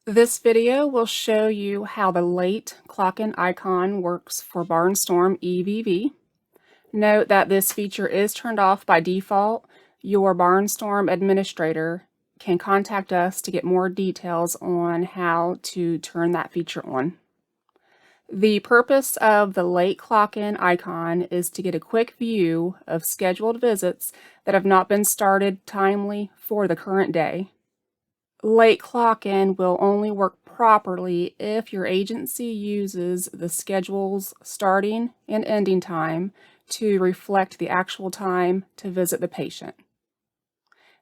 This video will show you how the late clock-in icon works for Barnestorm EVV. Note that this feature is turned off by default. Your Barnestorm administrator can contact us to get more details on how to turn that feature on. The purpose of the late clock-in icon is to get a quick view of scheduled visits that have not been started timely for the current day. Late clock-in will only work properly if your agency uses the schedule's starting and ending time to reflect the actual time to visit the patient.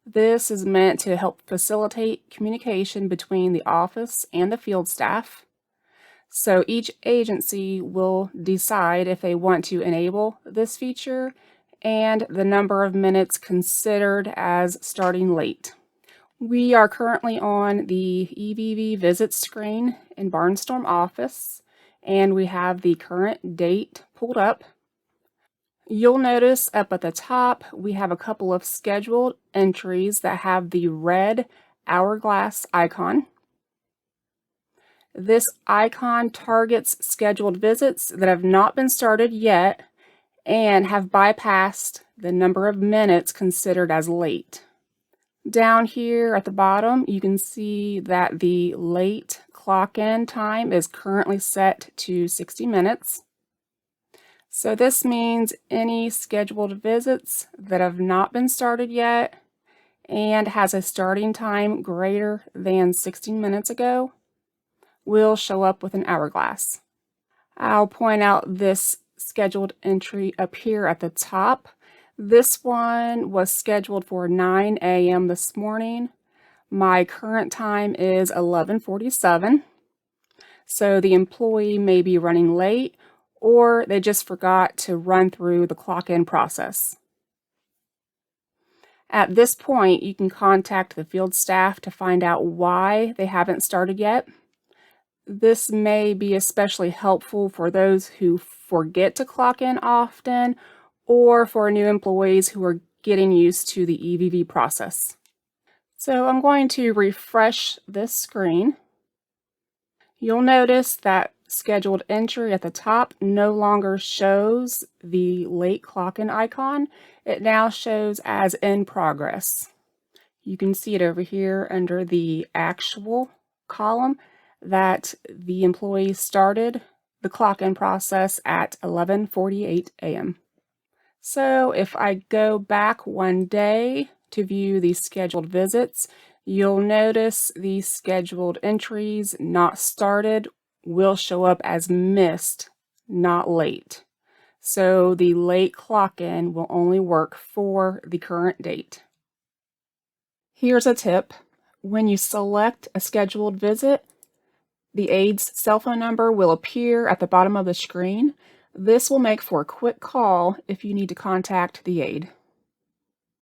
This is meant to help facilitate communication between the office and the field staff. So each agency will decide if they want to enable this feature and the number of minutes considered as starting late. We are currently on the EVV visits screen in Barnestorm office, and we have the current date pulled up. You'll notice up at the top we have a couple of scheduled entries that have the red hourglass icon. This icon targets scheduled visits that have not been started yet and have bypassed the number of minutes considered as late. Down here at the bottom, you can see that the late clock-in time is currently set to 60 minutes. So this means any scheduled visits that have not been started yet and has a starting time greater than 60 minutes ago will show up with an hourglass. I'll point out this scheduled entry up here at the top. This one was scheduled for 9 a.m. this morning. My current time is 11:47. So the employee may be running late, or they just forgot to run through the clock-in process. At this point, you can contact the field staff to find out why they haven't started yet. This may be especially helpful for those who forget to clock in often, or for new employees who are getting used to the EVV process. So I'm going to refresh this screen. You'll notice that scheduled entry at the top no longer shows the late clock-in icon. It now shows as in progress. You can see it over here under the actual column that the employee started the clock-in process at 11:48 a.m. So if I go back one day to view the scheduled visits, you'll notice the scheduled entries not started will show up as missed, not late. So the late clock-in will only work for the current date. Here's a tip. When you select a scheduled visit, the aide's cell phone number will appear at the bottom of the screen. This will make for a quick call if you need to contact the aide.